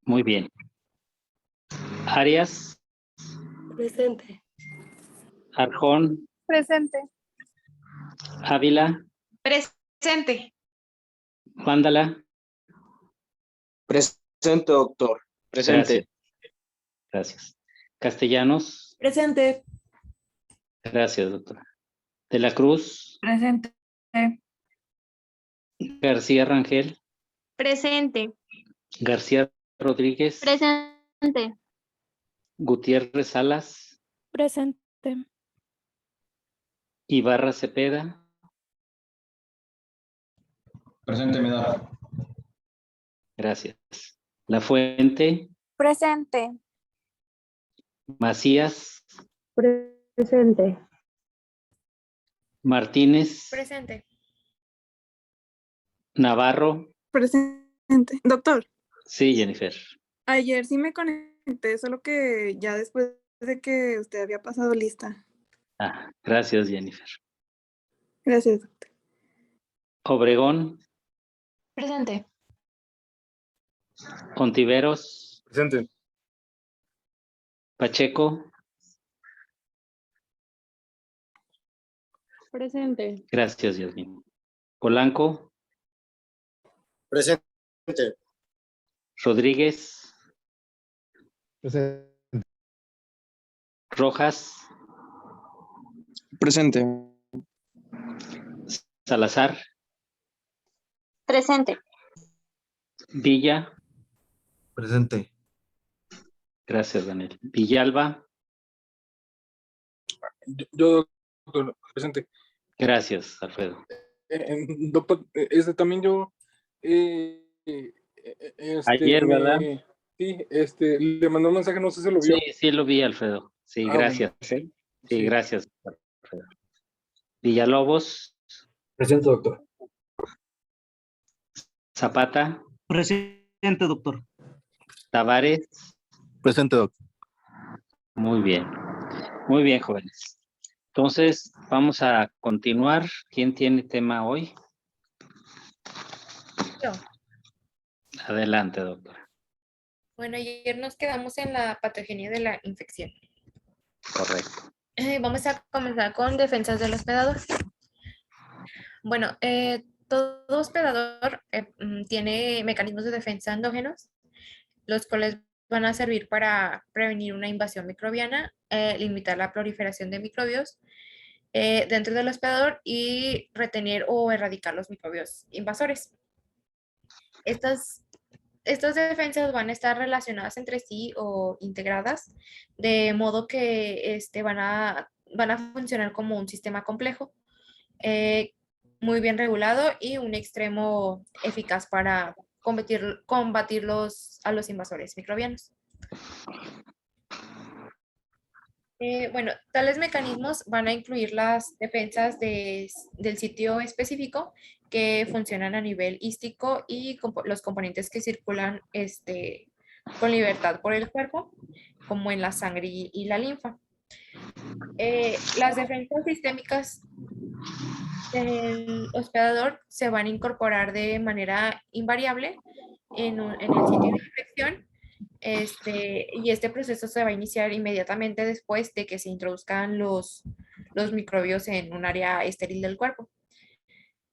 Muy bien. Arias, Presente. Arjón, Presente. Ávila, Presente. Mándala. Presente, doctor. Presente. Gracias. Castellanos. Presente. Gracias, doctora. De la Cruz. Presente. García Rangel. Presente. García Rodríguez. Presente. Gutiérrez Salas. Presente. Ibarra Cepeda. Presente, me da. Gracias. La Fuente. Presente. Macías. Presente. Martínez. Presente. Navarro. Presente. Doctor, Sí, Jennifer. ayer sí me conecté, solo que ya después de que usted había pasado lista. Gracias, Jennifer. Gracias, doctor. Obregón. Presente. Ontiveros. Presente. Pacheco. Presente. Gracias, Yasmin. Polanco. Presente. Rodríguez. Presente. Rojas. Presente. Salazar. Presente. Villa. Presente. Gracias, Daniel. Villalba. Yo, doctor, presente. Gracias, Alfredo. Doctor, también yo. Ayer, ¿verdad? Sí, le mandó un mensaje, no sé si lo vio. Sí, sí lo vi, Alfredo. Sí, gracias. Bueno. Sí, Sí. gracias, Alfredo. Villalobos. Presente, doctor. Zapata. Presente, doctor. Tavares. Presente, doctor. Muy bien. Muy bien, jóvenes. Entonces, vamos a continuar. ¿Quién tiene tema hoy? Yo. Adelante, doctora. Bueno, ayer nos quedamos en la patogenia de la infección. Correcto. Vamos a comenzar con defensas del hospedador. Bueno, todo hospedador tiene mecanismos de defensa endógenos, los cuales van a servir para prevenir una invasión microbiana, limitar la proliferación de microbios dentro del hospedador y retener o erradicar los microbios invasores. Estas defensas van a estar relacionadas entre sí o integradas, de modo que van a funcionar como un sistema complejo, muy bien regulado y un extremo eficaz para combatir a los invasores microbianos. Bueno, tales mecanismos van a incluir las defensas del sitio específico que funcionan a nivel hístico y los componentes que circulan con libertad por el cuerpo, como en la sangre y la linfa. Las defensas sistémicas del hospedador se van a incorporar de manera invariable en el sitio de infección. Y este proceso se va a iniciar inmediatamente después de que se introduzcan los microbios en un área estéril del cuerpo.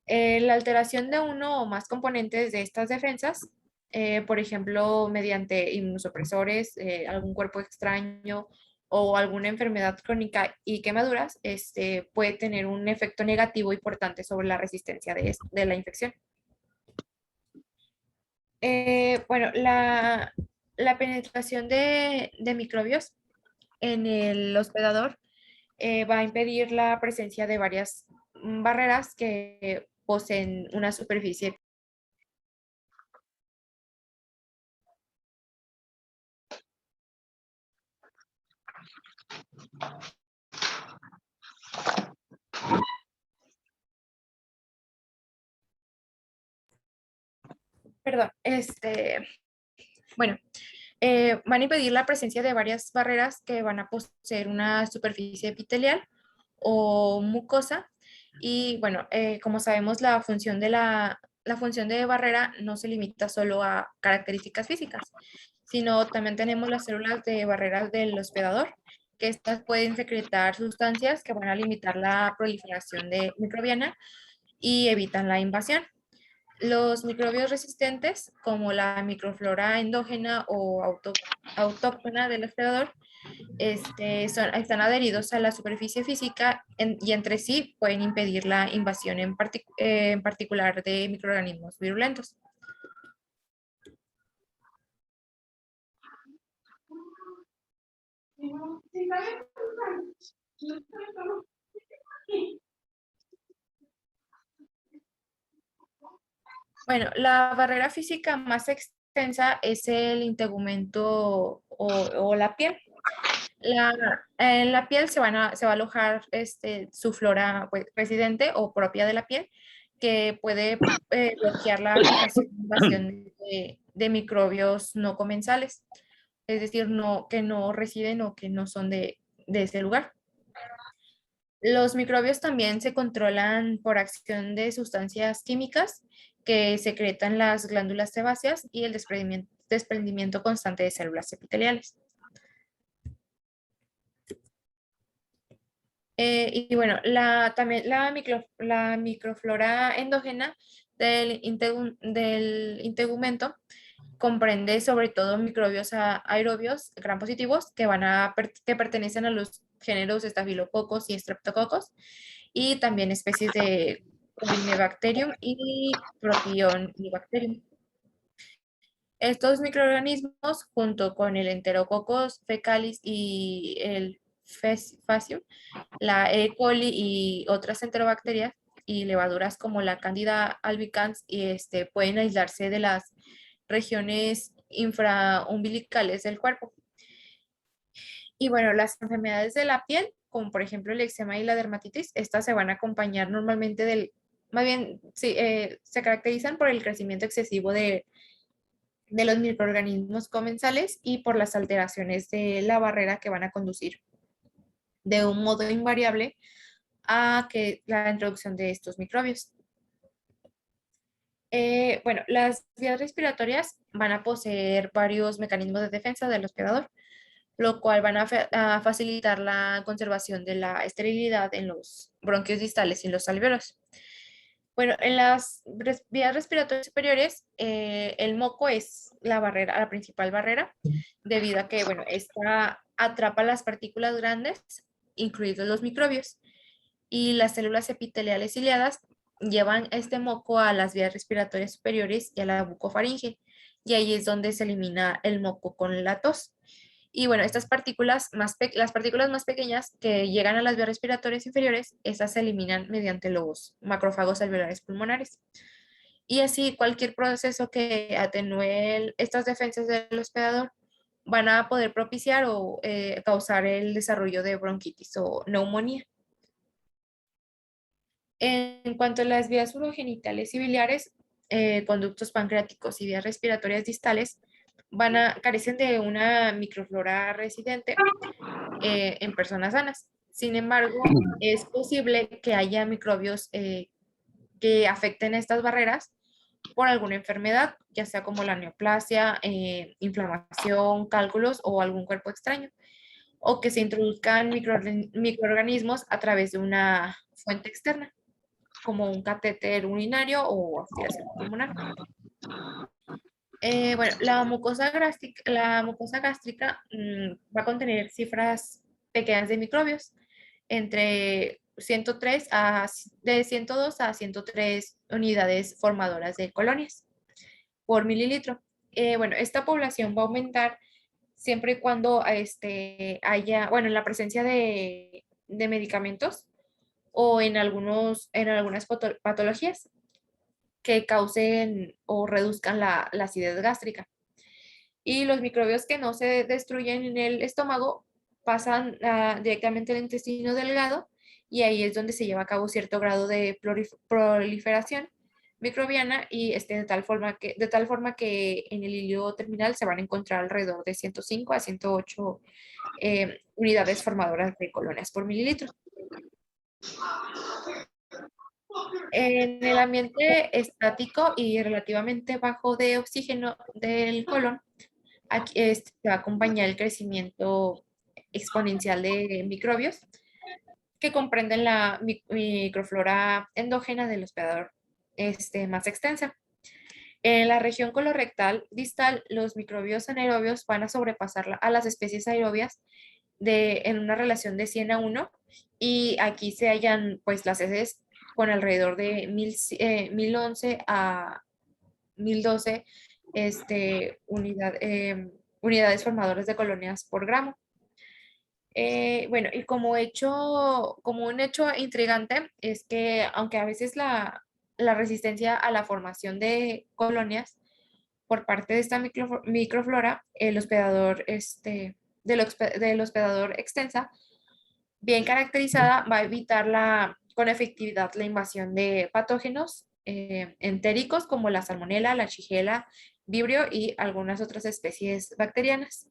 La alteración de uno o más componentes de estas defensas, por ejemplo, mediante inmunosupresores, algún cuerpo extraño o alguna enfermedad crónica y quemaduras, puede tener un efecto negativo importante sobre la resistencia de la infección. Bueno, la penetración de microbios en el hospedador va a impedir la presencia de varias barreras que poseen una superficie. Perdón, bueno, van a impedir la presencia de varias barreras que van a poseer una superficie epitelial o mucosa. Y bueno, como sabemos, la función de barrera no se limita solo a características físicas, sino también tenemos las células de barreras del hospedador, que estas pueden secretar sustancias que van a limitar la proliferación de microbiana y evitan la invasión. Los microbios resistentes, como la microflora endógena o autóctona del hospedador, están adheridos a la superficie física y entre sí pueden impedir la invasión en particular de microorganismos virulentos. Bueno, la barrera física más extensa es el integumento o la piel. En la piel se va a alojar su flora pues, residente o propia de la piel, que puede bloquear la fijación e invasión de microbios no comensales, es decir, que no residen o que no son de ese lugar. Los microbios también se controlan por acción de sustancias químicas que secretan las glándulas sebáceas y el desprendimiento constante de células epiteliales. Y bueno, también la microflora endógena del integumento comprende sobre todo microbios aerobios gram positivos que pertenecen a los géneros Staphylococcus y Streptococcus y también especies de Corynebacterium y Propionibacterium. Estos microorganismos, junto con el Enterococcus fecalis y el Faecium, la E. coli y otras enterobacterias y levaduras como la Candida albicans pueden aislarse de las regiones infraumbilicales del cuerpo. Y bueno, las enfermedades de la piel, como por ejemplo el eczema y la dermatitis, estas se van a acompañar normalmente más bien, sí, se caracterizan por el crecimiento excesivo de los microorganismos comensales y por las alteraciones de la barrera que van a conducir de un modo invariable a la introducción de estos microbios. Bueno, las vías respiratorias van a poseer varios mecanismos de defensa del hospedador, lo cual van a facilitar la conservación de la esterilidad en los bronquios distales y los alvéolos. Bueno, en las vías respiratorias superiores, el moco es la principal barrera, debido a que, bueno, esta atrapa las partículas grandes, incluidos los microbios, y las células epiteliales ciliadas llevan este moco a las vías respiratorias superiores y a la bucofaringe, y ahí es donde se elimina el moco con la tos. Y bueno, las partículas más pequeñas que llegan a las vías respiratorias inferiores, esas se eliminan mediante los macrófagos alveolares pulmonares. Y así cualquier proceso que atenúe estas defensas del hospedador van a poder propiciar o causar el desarrollo de bronquitis o neumonía. En cuanto a las vías urogenitales y biliares, conductos pancreáticos y vías respiratorias distales, carecen de una microflora residente en personas sanas. Sin embargo, es posible que haya microbios que afecten estas barreras por alguna enfermedad, ya sea como la neoplasia, inflamación, cálculos o algún cuerpo extraño, o que se introduzcan microorganismos a través de una fuente externa, como un catéter urinario o aspiración pulmonar. Bueno, la mucosa gástrica va a contener cifras pequeñas de microbios, entre de 102 a 103 unidades formadoras de colonias por mililitro. Bueno, esta población va a aumentar siempre y cuando haya, bueno, en la presencia de medicamentos o en algunas patologías que causen o reduzcan la acidez gástrica. Y los microbios que no se destruyen en el estómago pasan directamente al intestino delgado y ahí es donde se lleva a cabo cierto grado de proliferación microbiana y de tal forma que en el hilio terminal se van a encontrar alrededor de 105 a 108 unidades formadoras de colonias por mililitro. En el ambiente estático y relativamente bajo de oxígeno del colon, Aquí se va a acompañar el crecimiento exponencial de microbios que comprenden la microflora endógena del hospedador más extensa. En la región colorectal distal, los microbios anaerobios van a sobrepasar a las especies aerobias en una relación de 100 a 1, y aquí se hallan pues las heces con alrededor de 1011 a 1012 unidades formadoras de colonias por gramo. Bueno, y como un hecho intrigante es que aunque a veces la resistencia a la formación de colonias por parte de esta microflora, el hospedador, del hospedador extensa, bien caracterizada, va a evitar con efectividad la invasión de patógenos entéricos como la salmonela, la shigella, vibrio y algunas otras especies bacterianas.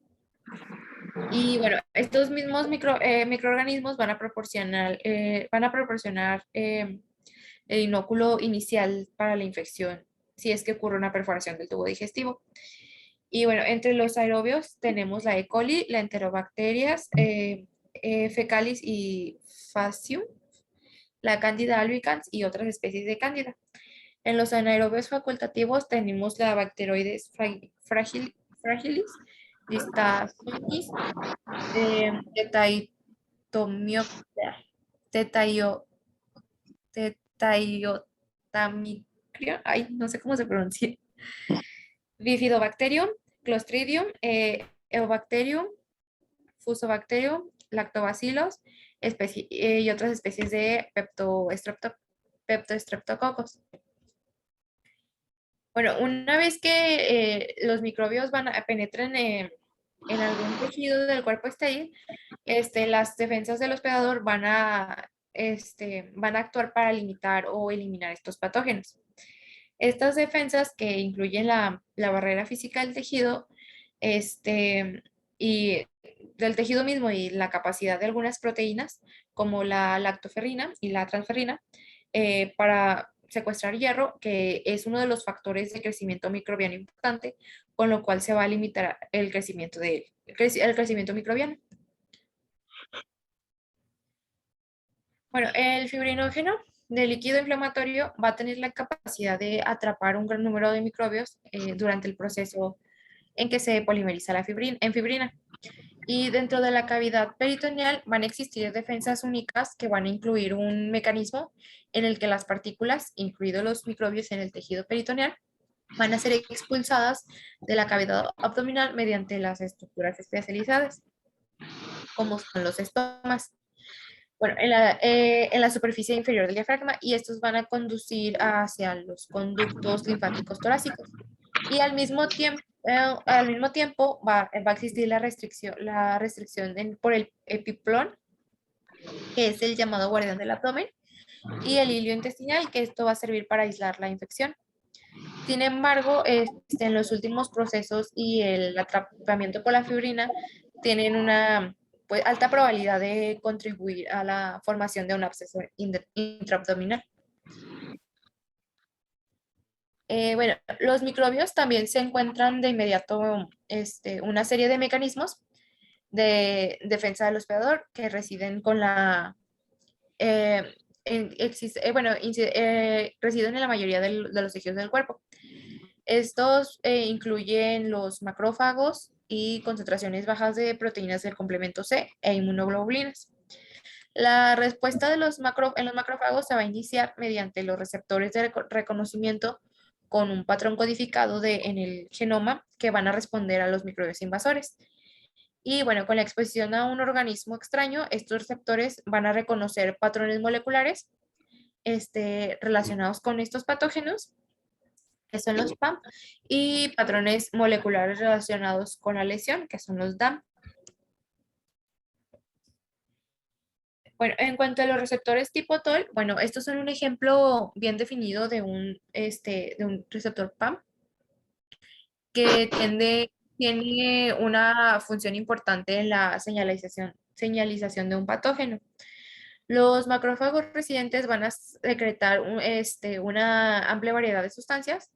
Y bueno, estos mismos microorganismos van a proporcionar el inóculo inicial para la infección si es que ocurre una perforación del tubo digestivo. Y bueno, entre los aerobios tenemos la E. coli, la Enterobacterias, fecalis y facium, la Candida albicans y otras especies de Cándida. En los anaerobios facultativos tenemos la Bacteroides fragilis, Listasonis, Tetaiotamicrium, ay, no sé cómo se pronuncia, Bifidobacterium, Clostridium, Eubacterium, Fusobacterium, Lactobacillus y otras especies de Peptostreptococcus. Bueno, una vez que los microbios penetren en algún tejido del cuerpo estéril, las defensas del hospedador van a actuar para limitar o eliminar estos patógenos. Estas defensas, que incluyen la barrera física del tejido y del tejido mismo y la capacidad de algunas proteínas, como la lactoferrina y la transferrina, para secuestrar hierro, que es uno de los factores de crecimiento microbiano importante, con lo cual se va a limitar el crecimiento microbiano. Bueno, el fibrinógeno del líquido inflamatorio va a tener la capacidad de atrapar un gran número de microbios durante el proceso en que se polimeriza en fibrina. Y dentro de la cavidad peritoneal van a existir defensas únicas que van a incluir un mecanismo en el que las partículas, incluidos los microbios en el tejido peritoneal, van a ser expulsadas de la cavidad abdominal mediante las estructuras especializadas, como son los estomas. Bueno, en la superficie inferior del diafragma, y estos van a conducir hacia los conductos linfáticos torácicos. Y al mismo tiempo va a existir la restricción por el epiplón, que es el llamado guardián del abdomen, y el hilio intestinal, que esto va a servir para aislar la infección. Sin embargo, en los últimos procesos y el atrapamiento por la fibrina tienen una alta probabilidad de contribuir a la formación de un absceso intraabdominal. Bueno, los microbios también se encuentran de inmediato una serie de mecanismos de defensa del hospedador que residen residen en la mayoría de los tejidos del cuerpo. Estos incluyen los macrófagos y concentraciones bajas de proteínas del complemento C e inmunoglobulinas. La respuesta en los macrófagos se va a iniciar mediante los receptores de reconocimiento con un patrón codificado en el genoma que van a responder a los microbios invasores. Y bueno, con la exposición a un organismo extraño, estos receptores van a reconocer patrones moleculares relacionados con estos patógenos, que son los PAM, y patrones moleculares relacionados con la lesión, que son los DAM. Bueno, en cuanto a los receptores tipo TOL, bueno, estos son un ejemplo bien definido de un receptor PAM que tiene una función importante en la señalización de un patógeno. Los macrófagos residentes van a secretar una amplia variedad de sustancias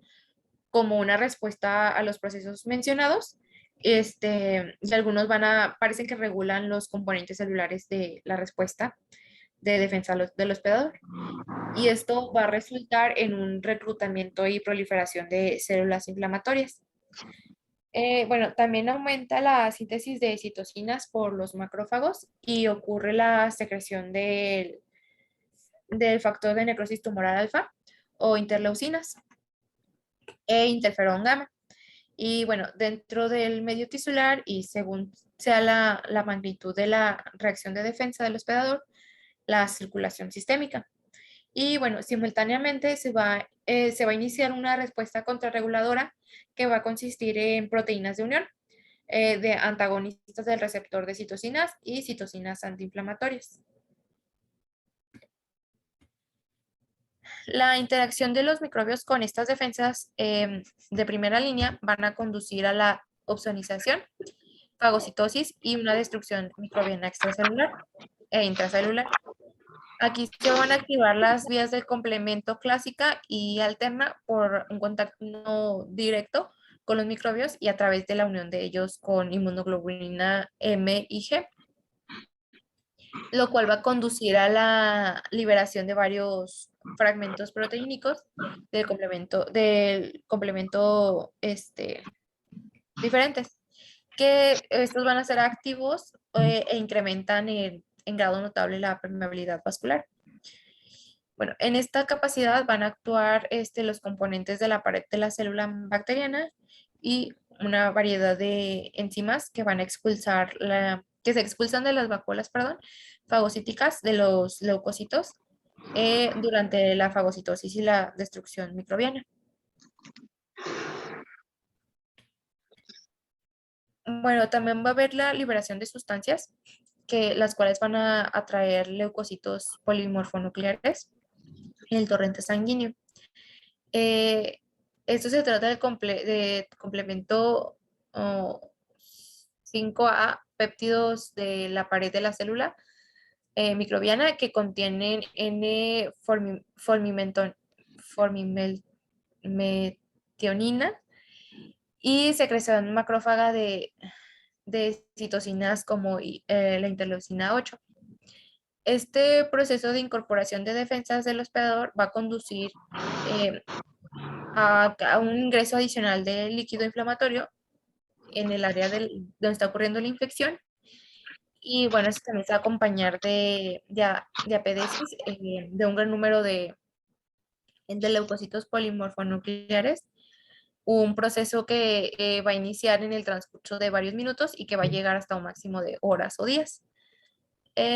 como una respuesta a los procesos mencionados, Y algunos parecen que regulan los componentes celulares de la respuesta de defensa del hospedador. Y esto va a resultar en un reclutamiento y proliferación de células inflamatorias. Bueno, también aumenta la síntesis de citocinas por los macrófagos y ocurre la secreción del factor de necrosis tumoral alfa o interleucinas e interferón gamma. Y bueno, dentro del medio tisular y según sea la magnitud de la reacción de defensa del hospedador, la circulación sistémica. Y bueno, simultáneamente se va a iniciar una respuesta contrarreguladora que va a consistir en proteínas de unión de antagonistas del receptor de citocinas y citocinas antiinflamatorias. La interacción de los microbios con estas defensas de primera línea van a conducir a la opsonización, fagocitosis y una destrucción microbiana extracelular e intracelular. Aquí se van a activar las vías del complemento clásica y alterna por un contacto no directo con los microbios y a través de la unión de ellos con inmunoglobulina M y G, lo cual va a conducir a la liberación de varios fragmentos proteínicos del complemento diferentes, que estos van a ser activos e incrementan en grado notable la permeabilidad vascular. Bueno, en esta capacidad van a actuar los componentes de la pared de la célula bacteriana y una variedad de enzimas que van a expulsar que se expulsan de las vacuolas, fagocíticas de los leucocitos durante la fagocitosis y la destrucción microbiana. Bueno, también va a haber la liberación de sustancias las cuales van a atraer leucocitos polimorfonucleares en el torrente sanguíneo. Esto se trata de complemento 5A, péptidos de la pared de la célula microbiana que contienen N-formimetionina y secreción macrófaga de citocinas como la interleucina 8. Este proceso de incorporación de defensas del hospedador va a conducir a un ingreso adicional de líquido inflamatorio en el área donde está ocurriendo la infección. Y bueno, esto también se va a acompañar de apedesis de un gran número de leucocitos polimorfonucleares, un proceso que va a iniciar en el transcurso de varios minutos y que va a llegar hasta un máximo de horas o días.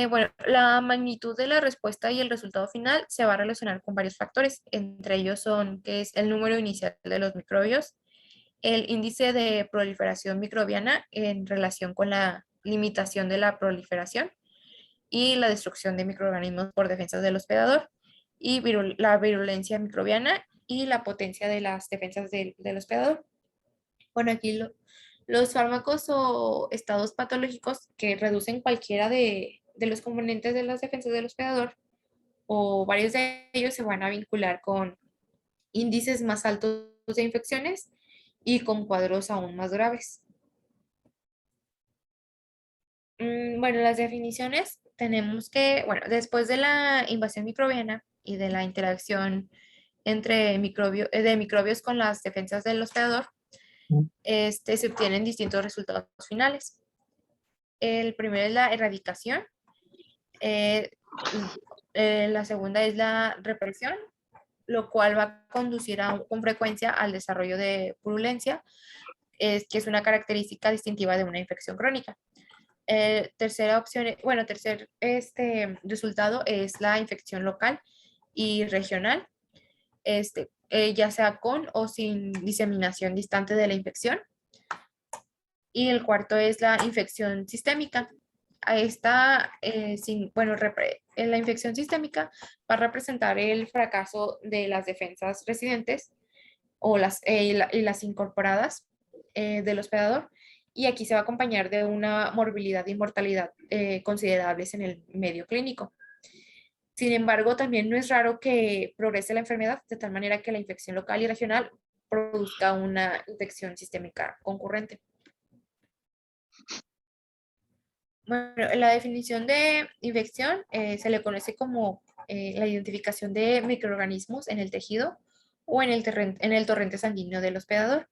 Bueno, la magnitud de la respuesta y el resultado final se va a relacionar con varios factores, entre ellos que es el número inicial de los microbios, el índice de proliferación microbiana en relación con la limitación de la proliferación y la destrucción de microorganismos por defensas del hospedador, y la virulencia microbiana y la potencia de las defensas del hospedador. Bueno, aquí los fármacos o estados patológicos que reducen cualquiera de los componentes de las defensas del hospedador o varios de ellos se van a vincular con índices más altos de infecciones y con cuadros aún más graves. Bueno, las definiciones tenemos que, bueno, después de la invasión microbiana y de la interacción entre de microbios con las defensas del hospedador, se obtienen distintos resultados finales. El primero es la erradicación, la segunda es la represión, lo cual va a conducir con frecuencia al desarrollo de purulencia, que es una característica distintiva de una infección crónica. Tercer resultado es la infección local y regional, ya sea con o sin diseminación distante de la infección. Y el cuarto es la infección sistémica. La infección sistémica va a representar el fracaso de las defensas residentes y las incorporadas del hospedador, y aquí se va a acompañar de una morbilidad y mortalidad considerables en el medio clínico. Sin embargo, también no es raro que progrese la enfermedad de tal manera que la infección local y regional produzca una infección sistémica concurrente. Bueno, la definición de infección se le conoce como la identificación de microorganismos en el tejido o en el torrente sanguíneo del hospedador.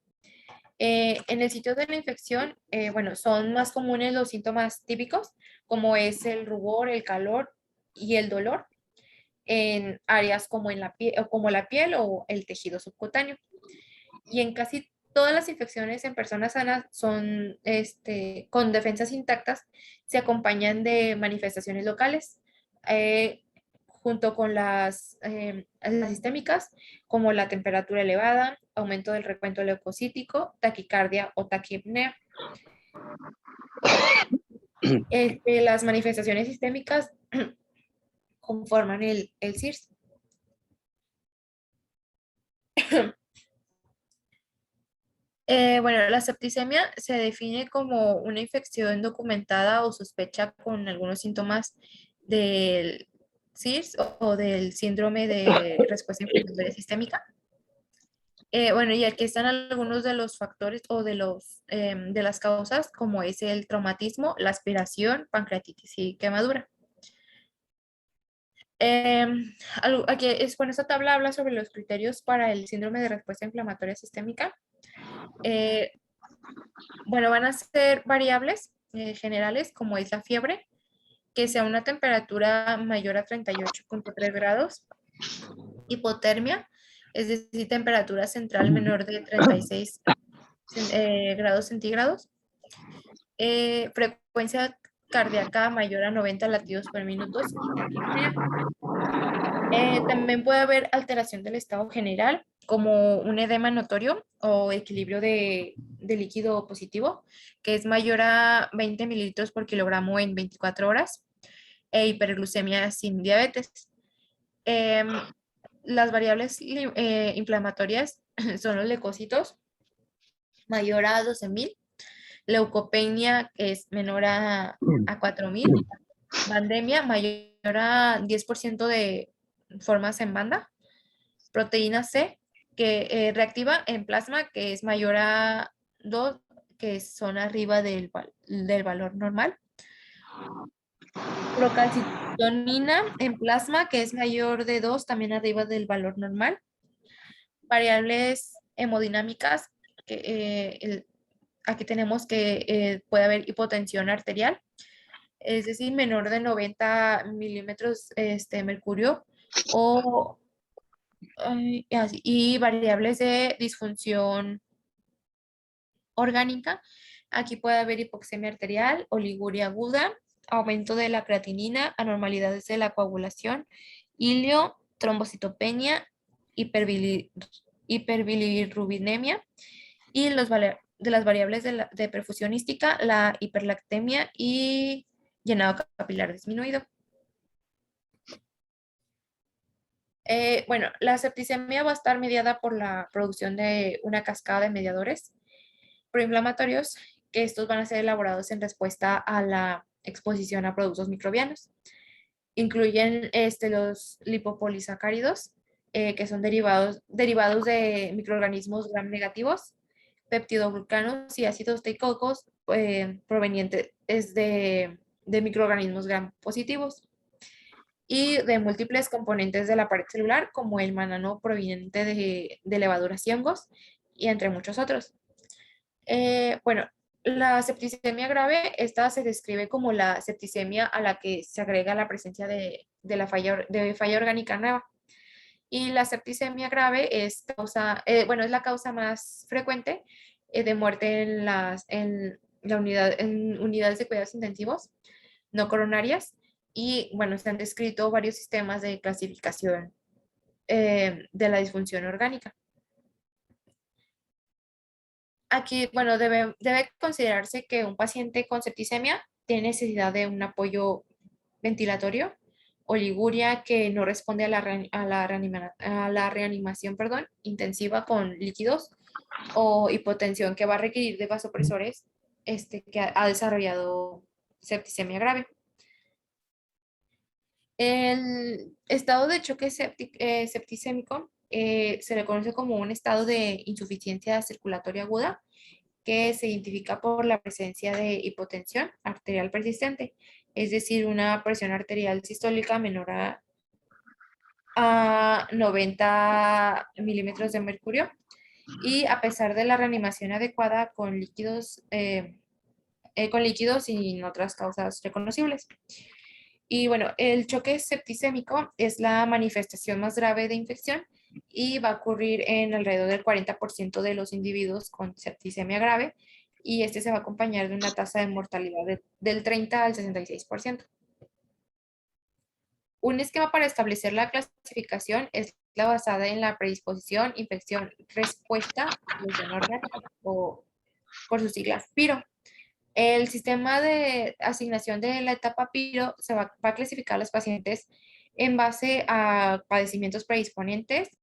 En el sitio de la infección, bueno, son más comunes los síntomas típicos, como es el rubor, el calor y el dolor en áreas como, como la piel o el tejido subcutáneo. Y en casi todas las infecciones en personas sanas son con defensas intactas, se acompañan de manifestaciones locales, junto con las sistémicas, como la temperatura elevada, aumento del recuento leucocítico, taquicardia o taquipnea. Las manifestaciones sistémicas conforman el CIRS. Bueno, la septicemia se define como una infección documentada o sospecha con algunos síntomas del CIRS o del síndrome de respuesta inflamatoria sistémica. Bueno, y aquí están algunos de los factores o de las causas, como es el traumatismo, la aspiración, pancreatitis y quemadura. Aquí bueno, esta tabla habla sobre los criterios para el síndrome de respuesta inflamatoria sistémica. Bueno, van a ser variables generales, como es la fiebre, que sea una temperatura mayor a 38.3 grados, hipotermia, es decir, temperatura central menor de 36 grados centígrados, frecuencia cardíaca mayor a 90 latidos por minuto y taquipnea. También puede haber alteración del estado general, como un edema notorio o equilibrio de líquido positivo, que es mayor a 20 mililitros por kilogramo en 24 horas, e hiperglucemia sin diabetes. Las variables inflamatorias son los leucocitos, mayor a 12.000, leucopenia, que es menor a 4.000, bandemia, mayor a 10% de formas en banda, proteína C, que reactiva en plasma, que es mayor a 2, que son arriba del valor normal. Procalcitonina en plasma, que es mayor de 2, también arriba del valor normal. Variables hemodinámicas, que aquí tenemos que puede haber hipotensión arterial, es decir, menor de 90 milímetros mercurio, y variables de disfunción orgánica. Aquí puede haber hipoxemia arterial, oliguria aguda, aumento de la creatinina, anormalidades de la coagulación, ilio, trombocitopenia, hiperbilirrubinemia, y de las variables de perfusión hística, la hiperlactemia y llenado capilar disminuido. Bueno, la septicemia va a estar mediada por la producción de una cascada de mediadores proinflamatorios, que estos van a ser elaborados en respuesta a la exposición a productos microbianos. Incluyen los lipopolisacáridos, que son derivados de microorganismos gram negativos, peptidoglucanos y ácidos teicólicos provenientes de microorganismos gram positivos, y de múltiples componentes de la pared celular, como el manano proveniente de levaduras y hongos, y entre muchos otros. Bueno, la septicemia grave, esta se describe como la septicemia a la que se agrega la presencia de falla orgánica nueva. Y la septicemia grave es la causa más frecuente de muerte en unidades de cuidados intensivos no coronarias. Y bueno, se han descrito varios sistemas de clasificación de la disfunción orgánica. Aquí, bueno, debe considerarse que un paciente con septicemia tiene necesidad de un apoyo ventilatorio, oliguria que no responde a la reanimación intensiva con líquidos, o hipotensión que va a requerir de vasopresores que ha desarrollado septicemia grave. El estado de choque septicémico se le conoce como un estado de insuficiencia circulatoria aguda, que se identifica por la presencia de hipotensión arterial persistente, es decir, una presión arterial sistólica menor a 90 milímetros de mercurio, y a pesar de la reanimación adecuada con líquidos sin otras causas reconocibles. Y bueno, el choque septicémico es la manifestación más grave de infección y va a ocurrir en alrededor del 40% de los individuos con septicemia grave, y este se va a acompañar de una tasa de mortalidad del 30 al 66%. Un esquema para establecer la clasificación es la basada en la predisposición, infección, respuesta, lesión orgánica, o por sus siglas, PIRO. El sistema de asignación de la etapa PIRO va a clasificar a los pacientes en base a padecimientos predisponentes